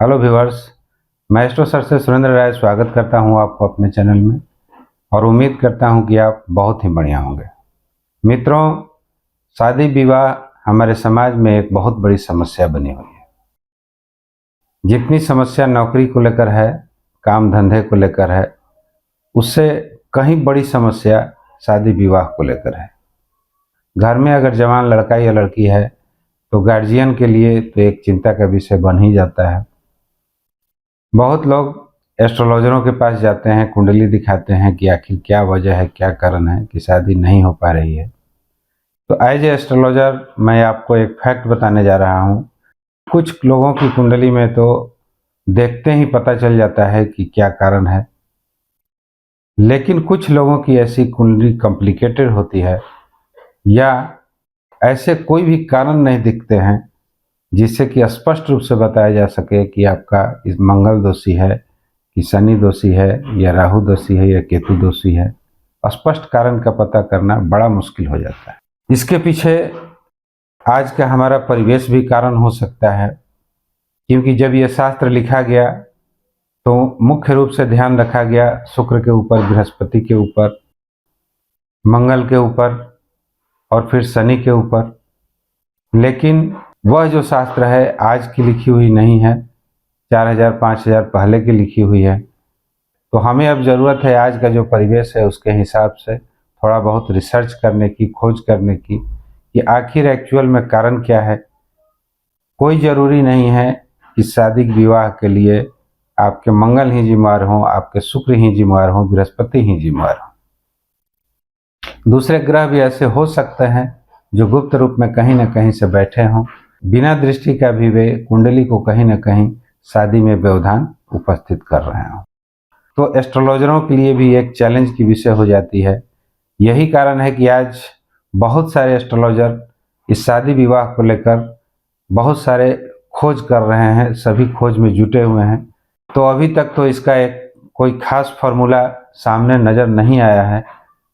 Hello viewers. मैं astro sir से सुरेंद्र राय स्वागत करता हूं आपको अपने चैनल में और उम्मीद करता हूं कि आप बहुत ही बढ़िया होंगे। मित्रों, शादी विवाह हमारे समाज में एक बहुत बड़ी समस्या बनी हुई है। जितनी समस्या नौकरी को लेकर है, काम धंधे को लेकर है, उससे कहीं बड़ी समस्या शादी विवाह को लेकर है। घर में अगर जवान लड़का या लड़की है तो गार्जियन के लिए तो एक चिंता का विषय बन ही जाता है। बहुत लोग एस्ट्रोलॉजरों के पास जाते हैं, कुंडली दिखाते हैं कि आखिर क्या वजह है, क्या कारण है कि शादी नहीं हो पा रही है। तो एज ए एस्ट्रोलॉजर मैं आपको एक फैक्ट बताने जा रहा हूँ। कुछ लोगों की कुंडली में तो देखते ही पता चल जाता है कि क्या कारण है, लेकिन कुछ लोगों की ऐसी कुंडली कॉम्प्लिकेटेड होती है या ऐसे कोई भी कारण नहीं दिखते हैं जिससे कि स्पष्ट रूप से बताया जा सके कि आपका इस मंगल दोषी है कि शनि दोषी है या राहु दोषी है या केतु दोषी है। स्पष्ट कारण का पता करना बड़ा मुश्किल हो जाता है। इसके पीछे आज का हमारा परिवेश भी कारण हो सकता है, क्योंकि जब यह शास्त्र लिखा गया तो मुख्य रूप से ध्यान रखा गया शुक्र के ऊपर, बृहस्पति के ऊपर, मंगल के ऊपर और फिर शनि के ऊपर। लेकिन वह जो शास्त्र है आज की लिखी हुई नहीं है, 4000-5000 पहले की लिखी हुई है। तो हमें अब ज़रूरत है आज का जो परिवेश है उसके हिसाब से थोड़ा बहुत रिसर्च करने की, खोज करने की कि आखिर एक्चुअल में कारण क्या है। कोई ज़रूरी नहीं है कि शादी विवाह के लिए आपके मंगल ही जिम्मेवार हों, आपके शुक्र ही जिम्मेवार हों, बृहस्पति ही जिम्मेवार हों। दूसरे ग्रह भी ऐसे हो सकते हैं जो गुप्त रूप में कहीं न कहीं से बैठे हों, बिना दृष्टि का भी वे कुंडली को कहीं न कहीं शादी में व्यवधान उपस्थित कर रहे हों। तो एस्ट्रोलॉजरों के लिए भी एक चैलेंज की विषय हो जाती है। यही कारण है कि आज बहुत सारे एस्ट्रोलॉजर इस शादी विवाह को लेकर बहुत सारे खोज कर रहे हैं, सभी खोज में जुटे हुए हैं। तो अभी तक तो इसका एक कोई खास फॉर्मूला सामने नज़र नहीं आया है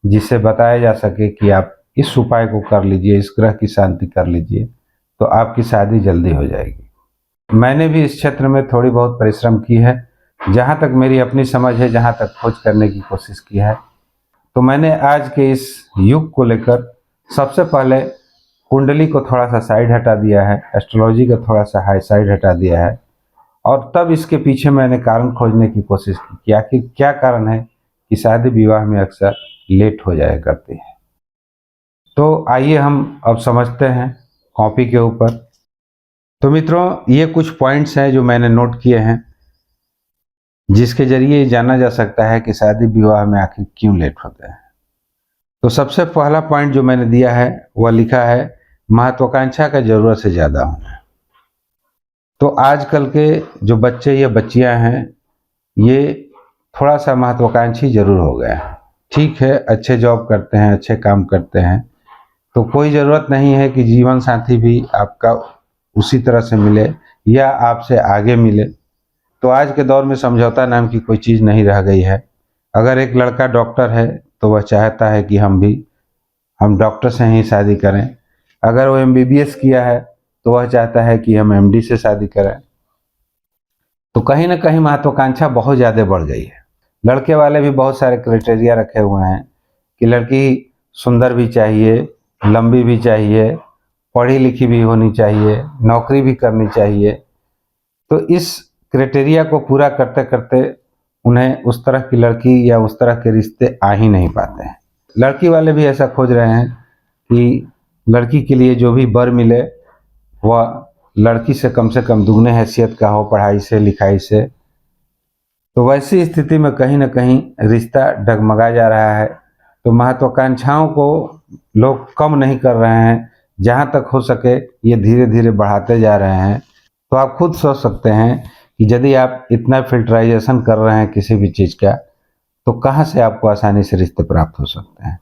जिससे बताया जा सके कि आप इस उपाय को कर लीजिए, इस ग्रह की शांति कर लीजिए तो आपकी शादी जल्दी हो जाएगी। मैंने भी इस क्षेत्र में थोड़ी बहुत परिश्रम की है, जहाँ तक मेरी अपनी समझ है, जहाँ तक खोज करने की कोशिश की है। तो मैंने आज के इस युग को लेकर सबसे पहले कुंडली को थोड़ा सा साइड हटा दिया है, एस्ट्रोलॉजी को थोड़ा सा हाई साइड हटा दिया है और तब इसके पीछे मैंने कारण खोजने की कोशिश की कि आखिर क्या कारण है कि शादी विवाह में अक्सर लेट हो जाया करती है। तो आइए हम अब समझते हैं कॉपी के ऊपर। तो मित्रों, ये कुछ पॉइंट्स हैं जो मैंने नोट किए हैं जिसके जरिए जाना जा सकता है कि शादी विवाह में आखिर क्यों लेट होते हैं। तो सबसे पहला पॉइंट जो मैंने दिया है वह लिखा है महत्वाकांक्षा का जरूरत से ज़्यादा होना। तो आजकल के जो बच्चे या बच्चियां हैं ये थोड़ा सा महत्वाकांक्षी जरूर हो गए हैं। ठीक है, अच्छे जॉब करते हैं, अच्छे काम करते हैं, तो कोई ज़रूरत नहीं है कि जीवन साथी भी आपका उसी तरह से मिले या आपसे आगे मिले। तो आज के दौर में समझौता नाम की कोई चीज़ नहीं रह गई है। अगर एक लड़का डॉक्टर है तो वह चाहता है कि हम डॉक्टर से ही शादी करें। अगर वो एमबीबीएस किया है तो वह चाहता है कि हम एमडी से शादी करें। तो कहीं ना कहीं महत्वाकांक्षा बहुत ज़्यादा बढ़ गई है। लड़के वाले भी बहुत सारे क्राइटेरिया रखे हुए हैं कि लड़की सुंदर भी चाहिए, लंबी भी चाहिए, पढ़ी लिखी भी होनी चाहिए, नौकरी भी करनी चाहिए। तो इस क्राइटेरिया को पूरा करते करते उन्हें उस तरह की लड़की या उस तरह के रिश्ते आ ही नहीं पाते हैं। लड़की वाले भी ऐसा खोज रहे हैं कि लड़की के लिए जो भी वर मिले वह लड़की से कम दुगने हैसियत का हो, पढ़ाई से लिखाई से। तो वैसी स्थिति में कहीं ना कहीं रिश्ता डगमगा जा रहा है। तो महत्वाकांक्षाओं को लोग कम नहीं कर रहे हैं, जहाँ तक हो सके ये धीरे धीरे बढ़ाते जा रहे हैं। तो आप खुद सोच सकते हैं कि यदि आप इतना फिल्टराइजेशन कर रहे हैं किसी भी चीज़ का, तो कहाँ से आपको आसानी से रिश्ते प्राप्त हो सकते हैं।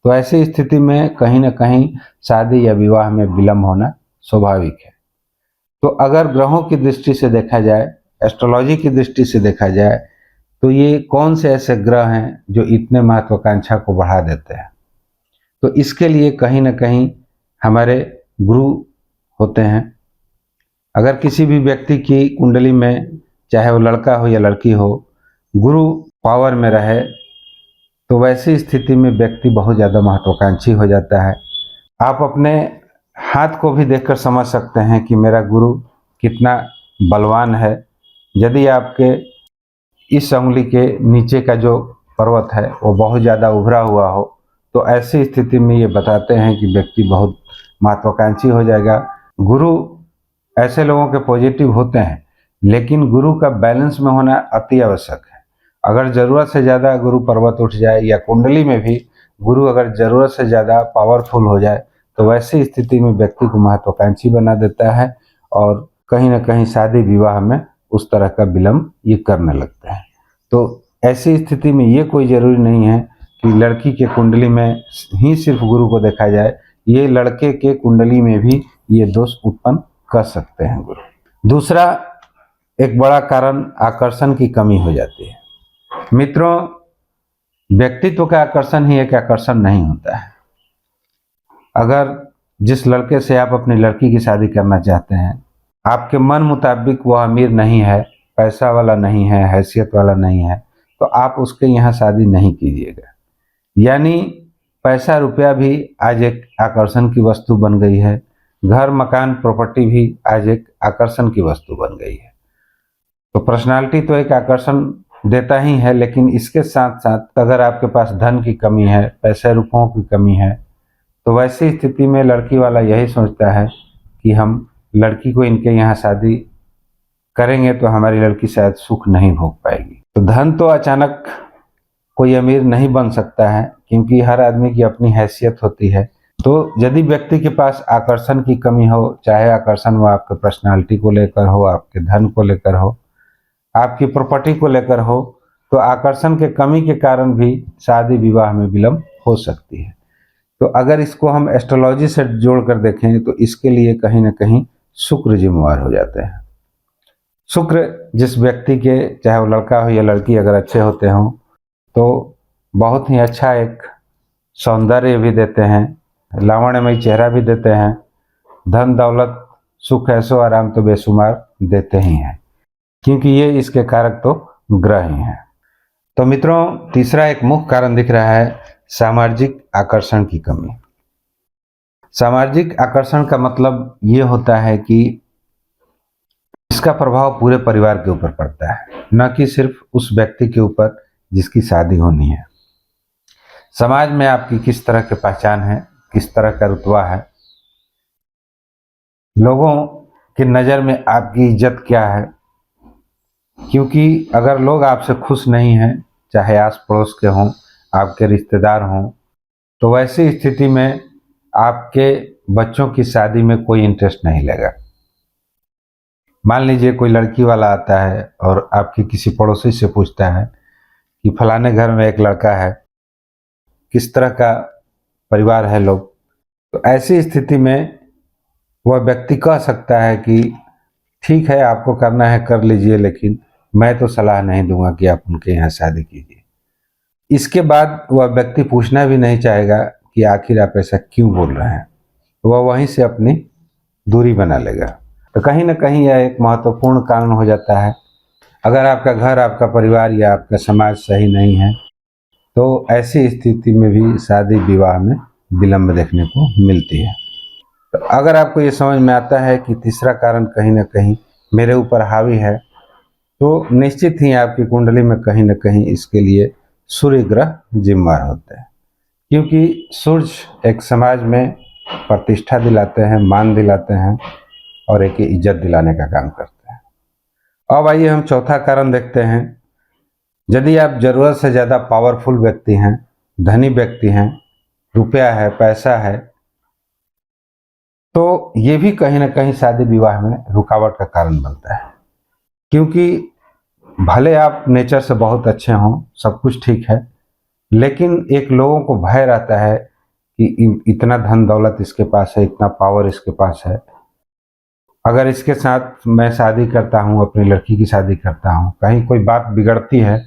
तो ऐसी स्थिति में कहीं ना कहीं शादी या विवाह में विलम्ब होना स्वाभाविक है। तो अगर ग्रहों की दृष्टि से देखा जाए, एस्ट्रोलॉजी की दृष्टि से देखा जाए, तो ये कौन से ऐसे ग्रह हैं जो इतने महत्वाकांक्षा को बढ़ा देते हैं। तो इसके लिए कहीं ना कहीं हमारे गुरु होते हैं, अगर किसी भी व्यक्ति की कुंडली में, चाहे वो लड़का हो या लड़की हो, गुरु पावर में रहे तो वैसी स्थिति में व्यक्ति बहुत ज़्यादा महत्वाकांक्षी हो जाता है। आप अपने हाथ को भी देखकर समझ सकते हैं कि मेरा गुरु कितना बलवान है। यदि आपके इस उंगली के नीचे का जो पर्वत है वो बहुत ज़्यादा उभरा हुआ हो तो ऐसी स्थिति में ये बताते हैं कि व्यक्ति बहुत महत्वाकांक्षी हो जाएगा। गुरु ऐसे लोगों के पॉजिटिव होते हैं, लेकिन गुरु का बैलेंस में होना अति आवश्यक है। अगर ज़रूरत से ज़्यादा गुरु पर्वत उठ जाए या कुंडली में भी गुरु अगर ज़रूरत से ज़्यादा पावरफुल हो जाए तो वैसी स्थिति में व्यक्ति को महत्वाकांक्षी बना देता है और कहीं ना कहीं शादी विवाह में उस तरह का विलंब ये करने लगता है। तो ऐसी स्थिति में ये कोई ज़रूरी नहीं है कि लड़की के कुंडली में ही सिर्फ गुरु को देखा जाए, ये लड़के के कुंडली में भी ये दोष उत्पन्न कर सकते हैं गुरु। दूसरा एक बड़ा कारण आकर्षण की कमी हो जाती है। मित्रों, व्यक्तित्व का आकर्षण ही एक आकर्षण नहीं होता है। अगर जिस लड़के से आप अपनी लड़की की शादी करना चाहते हैं, आपके मन मुताबिक वह अमीर नहीं है, पैसा वाला नहीं है, हैसियत वाला नहीं है, तो आप उसके यहाँ शादी नहीं कीजिएगा। यानी पैसा रुपया भी आज एक आकर्षण की वस्तु बन गई है। घर मकान प्रॉपर्टी भी आज एक आकर्षण की वस्तु बन गई है। तो पर्सनालिटी तो एक आकर्षण देता ही है, लेकिन इसके साथ साथ अगर आपके पास धन की कमी है, पैसे रुपयों की कमी है, तो वैसी स्थिति में लड़की वाला यही सोचता है कि हम लड़की को इनके यहाँ शादी करेंगे तो हमारी लड़की शायद सुख नहीं भोग पाएगी। तो धन तो अचानक कोई अमीर नहीं बन सकता है, क्योंकि हर आदमी की अपनी हैसियत होती है। तो यदि व्यक्ति के पास आकर्षण की कमी हो, चाहे आकर्षण वो आपके पर्सनालिटी को लेकर हो, आपके धन को लेकर हो, आपकी प्रॉपर्टी को लेकर हो, तो आकर्षण के कमी के कारण भी शादी विवाह में विलंब हो सकती है। तो अगर इसको हम एस्ट्रोलॉजी से जोड़कर देखें तो इसके लिए कहीं ना कहीं शुक्र जिम्मेवार हो जाते हैं। शुक्र जिस व्यक्ति के, चाहे वो लड़का हो या लड़की, अगर अच्छे होते हों तो बहुत ही अच्छा एक सौंदर्य भी देते हैं, लावण्यमय चेहरा भी देते हैं, धन दौलत सुख ऐशो आराम तो बेशुमार देते ही हैं, क्योंकि ये इसके कारक तो ग्रह ही हैं। तो मित्रों, तीसरा एक मुख्य कारण दिख रहा है सामाजिक आकर्षण की कमी। सामाजिक आकर्षण का मतलब ये होता है कि इसका प्रभाव पूरे परिवार के ऊपर पड़ता है, न कि सिर्फ उस व्यक्ति के ऊपर जिसकी शादी होनी है। समाज में आपकी किस तरह की पहचान है, किस तरह का रुतबा है, लोगों की नज़र में आपकी इज्जत क्या है। क्योंकि अगर लोग आपसे खुश नहीं हैं, चाहे आस पड़ोस के हों, आपके रिश्तेदार हों, तो वैसी स्थिति में आपके बच्चों की शादी में कोई इंटरेस्ट नहीं लेगा। मान लीजिए कोई लड़की वाला आता है और आपकी किसी पड़ोसी से पूछता है कि फलाने घर में एक लड़का है, किस तरह का परिवार है लोग, तो ऐसी स्थिति में वह व्यक्ति कह सकता है कि ठीक है, आपको करना है कर लीजिए, लेकिन मैं तो सलाह नहीं दूंगा कि आप उनके यहाँ शादी कीजिए। इसके बाद वह व्यक्ति पूछना भी नहीं चाहेगा कि आखिर आप ऐसा क्यों बोल रहे हैं, वह वहीं से अपनी दूरी बना लेगा। तो कहीं ना कहीं यह एक महत्वपूर्ण कारण हो जाता है। अगर आपका घर, आपका परिवार या आपका समाज सही नहीं है तो ऐसी स्थिति में भी शादी विवाह में विलंब देखने को मिलती है। तो अगर आपको ये समझ में आता है कि तीसरा कारण कहीं ना कहीं मेरे ऊपर हावी है, तो निश्चित ही आपकी कुंडली में कहीं ना कहीं इसके लिए सूर्य ग्रह जिम्मेवार होते हैं। क्योंकि सूर्य एक समाज में प्रतिष्ठा दिलाते हैं, मान दिलाते हैं और एक इज्जत दिलाने का काम करते हैं। अब आइए हम चौथा कारण देखते हैं। यदि आप ज़रूरत से ज़्यादा पावरफुल व्यक्ति हैं, धनी व्यक्ति हैं, रुपया है, पैसा है, तो ये भी कहीं ना कहीं शादी विवाह में रुकावट का कारण बनता है। क्योंकि भले आप नेचर से बहुत अच्छे हों, सब कुछ ठीक है, लेकिन एक लोगों को भय रहता है कि इतना धन दौलत इसके पास है, इतना पावर इसके पास है, अगर इसके साथ मैं शादी करता हूँ, अपनी लड़की की शादी करता हूँ, कहीं कोई बात बिगड़ती है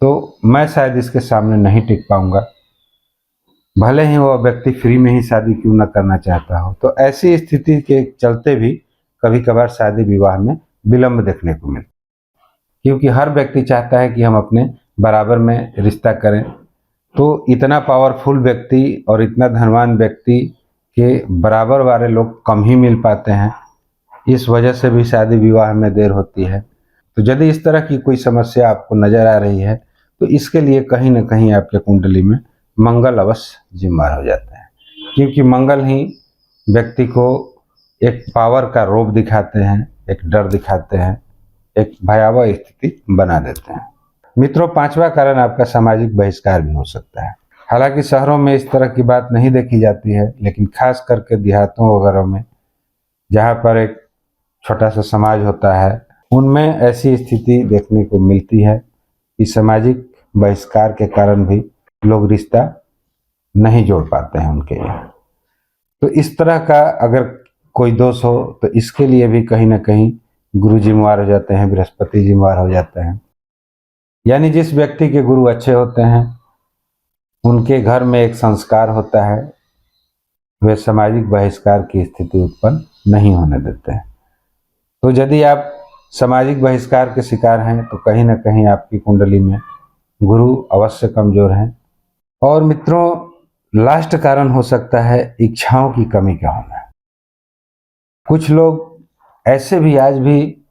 तो मैं शायद इसके सामने नहीं टिक पाऊंगा, भले ही वो व्यक्ति फ्री में ही शादी क्यों ना करना चाहता हो। तो ऐसी स्थिति के चलते भी कभी कभार शादी विवाह में विलंब देखने को मिलता है, क्योंकि हर व्यक्ति चाहता है कि हम अपने बराबर में रिश्ता करें। तो इतना पावरफुल व्यक्ति और इतना धनवान व्यक्ति के बराबर वाले लोग कम ही मिल पाते हैं, इस वजह से भी शादी विवाह में देर होती है। तो यदि इस तरह की कोई समस्या आपको नजर आ रही है तो इसके लिए कहीं ना कहीं आपके कुंडली में मंगल अवश्य जिम्मेदार हो जाता है, क्योंकि मंगल ही व्यक्ति को एक पावर का रूप दिखाते हैं, एक डर दिखाते हैं, एक भयावह स्थिति बना देते हैं। मित्रों, पांचवा कारण आपका सामाजिक बहिष्कार भी हो सकता है। हालांकि शहरों में इस तरह की बात नहीं देखी जाती है, लेकिन खास करके देहातों वगैरह में जहाँ पर एक छोटा सा समाज होता है, उनमें ऐसी स्थिति देखने को मिलती है कि सामाजिक बहिष्कार के कारण भी लोग रिश्ता नहीं जोड़ पाते हैं उनके यहाँ। तो इस तरह का अगर कोई दोष हो तो इसके लिए भी कहीं ना कहीं गुरु जिम्मेवार हो जाते हैं, बृहस्पति जिम्मेवार हो जाते हैं। यानी जिस व्यक्ति के गुरु अच्छे होते हैं उनके घर में एक संस्कार होता है, वे सामाजिक बहिष्कार की स्थिति उत्पन्न नहीं होने देते हैं। तो यदि आप सामाजिक बहिष्कार के शिकार हैं तो कहीं ना कहीं आपकी कुंडली में गुरु अवश्य कमजोर हैं। और मित्रों, लास्ट कारण हो सकता है इच्छाओं की कमी का होना। कुछ लोग ऐसे भी आज भी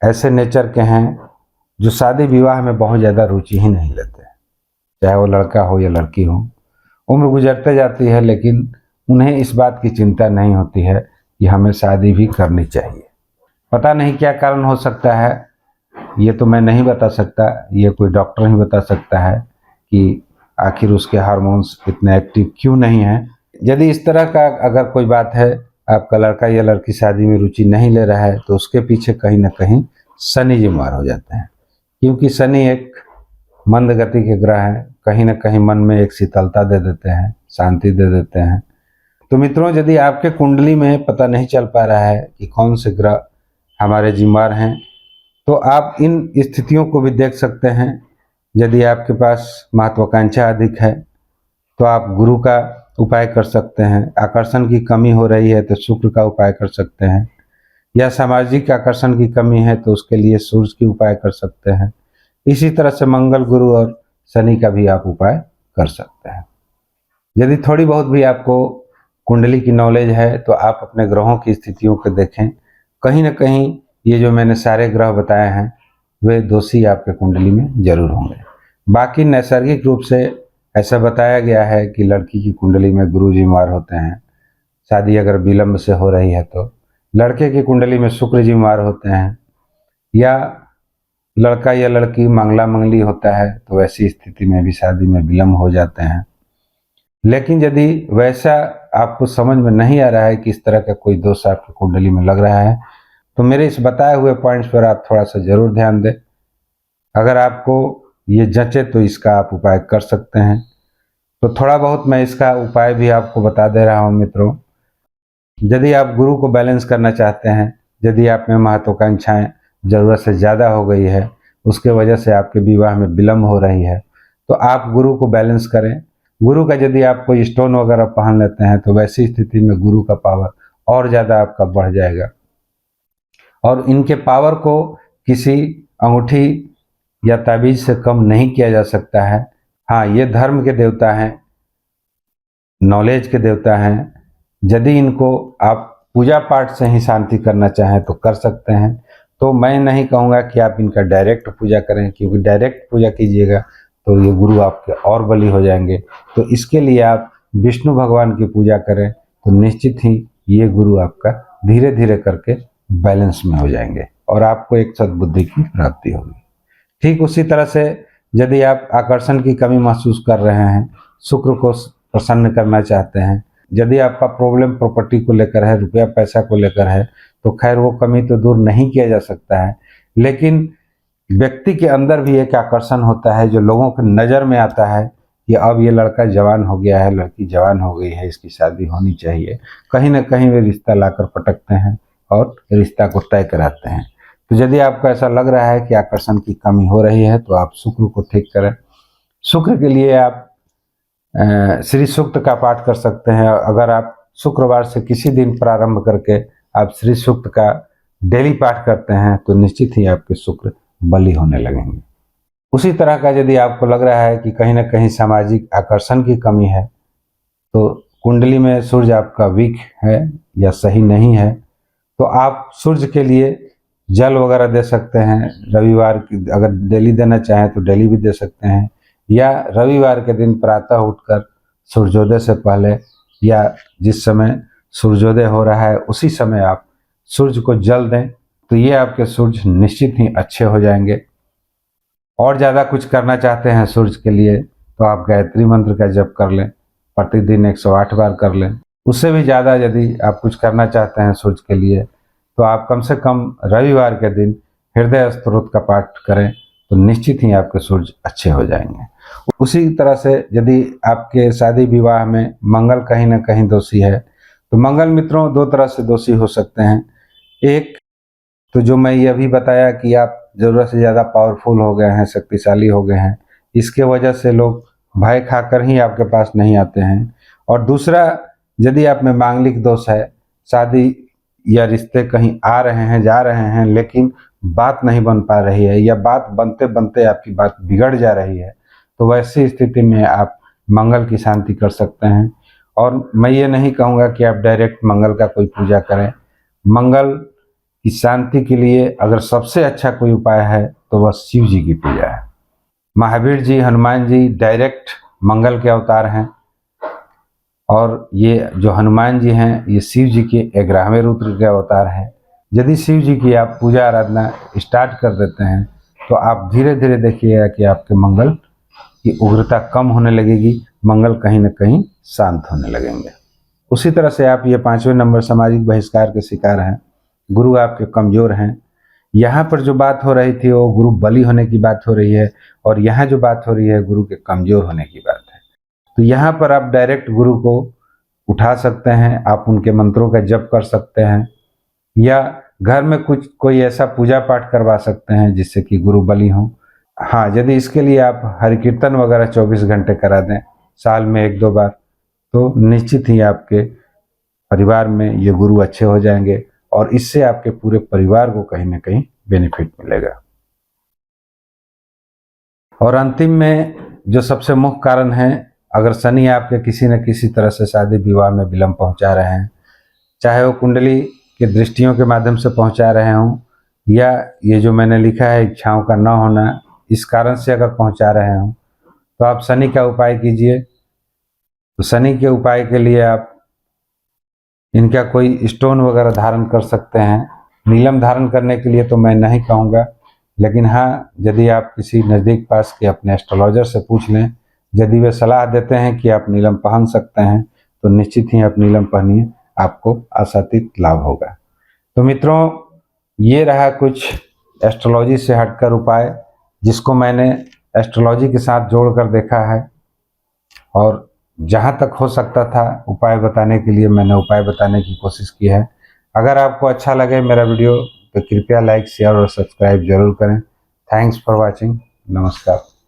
ऐसे नेचर के हैं जो शादी विवाह में बहुत ज़्यादा रुचि ही नहीं लेते, चाहे वो लड़का हो या लड़की हो। उम्र गुजरते जाती है लेकिन उन्हें इस बात की चिंता नहीं होती है कि हमें शादी भी करनी चाहिए। पता नहीं क्या कारण हो सकता है, ये तो मैं नहीं बता सकता, ये कोई डॉक्टर ही बता सकता है कि आखिर उसके हार्मोन्स इतने एक्टिव क्यों नहीं हैं। यदि इस तरह का अगर कोई बात है, आपका लड़का या लड़की शादी में रुचि नहीं ले रहा है, तो उसके पीछे कहीं ना कहीं शनि जिम्मेदार हो जाते हैं, क्योंकि शनि एक मंद गति के ग्रह हैं, कहीं ना कहीं मन में एक शीतलता दे देते हैं, शांति दे देते हैं। तो मित्रों, यदि आपके कुंडली में पता नहीं चल पा रहा है कि कौन से ग्रह हमारे जिम्मेदार हैं, तो आप इन स्थितियों को भी देख सकते हैं। यदि आपके पास महत्वाकांक्षा अधिक है तो आप गुरु का उपाय कर सकते हैं। आकर्षण की कमी हो रही है तो शुक्र का उपाय कर सकते हैं, या सामाजिक आकर्षण की कमी है तो उसके लिए सूर्य की उपाय कर सकते हैं। इसी तरह से मंगल, गुरु और शनि का भी आप उपाय कर सकते हैं। यदि थोड़ी बहुत भी आपको कुंडली की नॉलेज है तो आप अपने ग्रहों की स्थितियों को देखें, कहीं ना कहीं ये जो मैंने सारे ग्रह बताए हैं वे दोषी आपके कुंडली में जरूर होंगे। बाकी नैसर्गिक रूप से ऐसा बताया गया है कि लड़की की कुंडली में गुरु जिम्मेदार होते हैं, शादी अगर विलंब से हो रही है तो। लड़के की कुंडली में शुक्र जिम्मेदार होते हैं, या लड़का या लड़की मंगला मंगली होता है तो वैसी स्थिति में भी शादी में विलंब हो जाते हैं। लेकिन यदि वैसा आपको समझ में नहीं आ रहा है कि इस तरह का कोई दोष आपकी कुंडली में लग रहा है, तो मेरे इस बताए हुए पॉइंट्स पर आप थोड़ा सा जरूर ध्यान दें। अगर आपको ये जचे तो इसका आप उपाय कर सकते हैं। तो थोड़ा बहुत मैं इसका उपाय भी आपको बता दे रहा हूँ मित्रों। यदि आप गुरु को बैलेंस करना चाहते हैं, यदि आप में महत्वाकांक्षाएं ज़रूरत से ज़्यादा हो गई है, उसके वजह से आपके विवाह में विलंब हो रही है, तो आप गुरु को बैलेंस करें। गुरु का यदि आप कोई स्टोन वगैरह पहन लेते हैं तो वैसी स्थिति में गुरु का पावर और ज़्यादा आपका बढ़ जाएगा। और इनके पावर को किसी अंगूठी या ताबीज से कम नहीं किया जा सकता है। हाँ, ये धर्म के देवता हैं, नॉलेज के देवता हैं। यदि इनको आप पूजा पाठ से ही शांति करना चाहें तो कर सकते हैं। तो मैं नहीं कहूँगा कि आप इनका डायरेक्ट पूजा करें, क्योंकि डायरेक्ट पूजा कीजिएगा तो ये गुरु आपके और बली हो जाएंगे। तो इसके लिए आप विष्णु भगवान की पूजा करें तो निश्चित ही ये गुरु आपका धीरे धीरे करके बैलेंस में हो जाएंगे और आपको एक सद्बुद्धि की प्राप्ति होगी। ठीक उसी तरह से यदि आप आकर्षण की कमी महसूस कर रहे हैं, शुक्र को प्रसन्न करना चाहते हैं, यदि आपका प्रॉब्लम प्रॉपर्टी को लेकर है, रुपया पैसा को लेकर है, तो खैर वो कमी तो दूर नहीं किया जा सकता है, लेकिन व्यक्ति के अंदर भी एक आकर्षण होता है जो लोगों की नज़र में आता है कि अब ये लड़का जवान हो गया है, लड़की जवान हो गई है, इसकी शादी होनी चाहिए। कहीं ना कहीं वे रिश्ता लाकर पटकते हैं और रिश्ता को तय कराते हैं। तो यदि आपको ऐसा लग रहा है कि आकर्षण की कमी हो रही है तो आप शुक्र को ठीक करें। शुक्र के लिए आप श्री सूक्त का पाठ कर सकते हैं। अगर आप शुक्रवार से किसी दिन प्रारंभ करके आप श्री सूक्त का डेली पाठ करते हैं तो निश्चित ही आपके शुक्र बली होने लगेंगे। उसी तरह का यदि आपको लग रहा है कि कहीं ना कहीं सामाजिक आकर्षण की कमी है, तो कुंडली में सूर्य आपका वीक है या सही नहीं है, तो आप सूर्य के लिए जल वगैरह दे सकते हैं। रविवार की अगर डेली देना चाहें तो डेली भी दे सकते हैं, या रविवार के दिन प्रातः उठकर सूर्योदय से पहले या जिस समय सूर्योदय हो रहा है उसी समय आप सूर्य को जल दें, तो ये आपके सूर्य निश्चित ही अच्छे हो जाएंगे। और ज़्यादा कुछ करना चाहते हैं सूर्य के लिए तो आप गायत्री मंत्र का जप कर लें, प्रतिदिन 108 बार कर लें। उससे भी ज़्यादा यदि आप कुछ करना चाहते हैं सूर्य के लिए तो आप कम से कम रविवार के दिन हृदय स्तोत्र का पाठ करें, तो निश्चित ही आपके सूर्य अच्छे हो जाएंगे। उसी तरह से यदि आपके शादी विवाह में मंगल कहीं ना कहीं दोषी है, तो मंगल मित्रों दो तरह से दोषी हो सकते हैं। एक तो जो मैं ये अभी बताया कि आप ज़रूरत से ज़्यादा पावरफुल हो गए हैं, शक्तिशाली हो गए हैं, इसके वजह से लोग भय खाकर ही आपके पास नहीं आते हैं। और दूसरा, यदि आप में मांगलिक दोष है, शादी या रिश्ते कहीं आ रहे हैं जा रहे हैं लेकिन बात नहीं बन पा रही है, या बात बनते बनते आपकी बात बिगड़ जा रही है, तो वैसी स्थिति में आप मंगल की शांति कर सकते हैं। और मैं ये नहीं कहूँगा कि आप डायरेक्ट मंगल का कोई पूजा करें। मंगल की शांति के लिए अगर सबसे अच्छा कोई उपाय है तो वह शिव जी की पूजा है। महावीर जी, हनुमान जी डायरेक्ट मंगल के अवतार हैं, और ये जो हनुमान जी हैं ये शिव जी के 11वें रुद्र के अवतार हैं। यदि शिव जी की आप पूजा आराधना स्टार्ट कर देते हैं तो आप धीरे धीरे देखिएगा कि आपके मंगल की उग्रता कम होने लगेगी, मंगल कहीं ना कहीं शांत होने लगेंगे। उसी तरह से आप ये 5वें नंबर सामाजिक बहिष्कार के शिकार हैं, गुरु आपके कमज़ोर हैं। यहाँ पर जो बात हो रही थी वो गुरु बली होने की बात हो रही है, और यहाँ जो बात हो रही है गुरु के कमज़ोर होने की बात है। तो यहाँ पर आप डायरेक्ट गुरु को उठा सकते हैं, आप उनके मंत्रों का जप कर सकते हैं, या घर में कुछ कोई ऐसा पूजा पाठ करवा सकते हैं जिससे कि गुरु बली हों। हाँ, यदि इसके लिए आप हरि कीर्तन वगैरह 24 घंटे करा दें साल में 1-2 बार, तो निश्चित ही आपके परिवार में ये गुरु अच्छे हो जाएंगे, और इससे आपके पूरे परिवार को कहीं ना कहीं बेनिफिट मिलेगा। और अंतिम में जो सबसे मुख्य कारण है, अगर शनि आपके किसी न किसी तरह से शादी विवाह में विलंब पहुंचा रहे हैं, चाहे वो कुंडली के दृष्टियों के माध्यम से पहुंचा रहे हों, या ये जो मैंने लिखा है इच्छाओं का न होना, इस कारण से अगर पहुंचा रहे हों, तो आप शनि का उपाय कीजिए। तो शनि के उपाय के लिए आप इनका कोई स्टोन वगैरह धारण कर सकते हैं। नीलम धारण करने के लिए तो मैं नहीं कहूँगा, लेकिन हाँ, यदि आप किसी नज़दीक पास के अपने एस्ट्रोलॉजर से पूछ लें, यदि वे सलाह देते हैं कि आप नीलम पहन सकते हैं, तो निश्चित ही आप नीलम पहनिए, आपको आशातीत लाभ होगा। तो मित्रों, ये रहा कुछ एस्ट्रोलॉजी से हटकर उपाय, जिसको मैंने एस्ट्रोलॉजी के साथ जोड़कर देखा है, और जहाँ तक हो सकता था उपाय बताने के लिए मैंने उपाय बताने की कोशिश की है। अगर आपको अच्छा लगे मेरा वीडियो तो कृपया लाइक, शेयर और सब्सक्राइब जरूर करें। Thanks for watching. नमस्कार।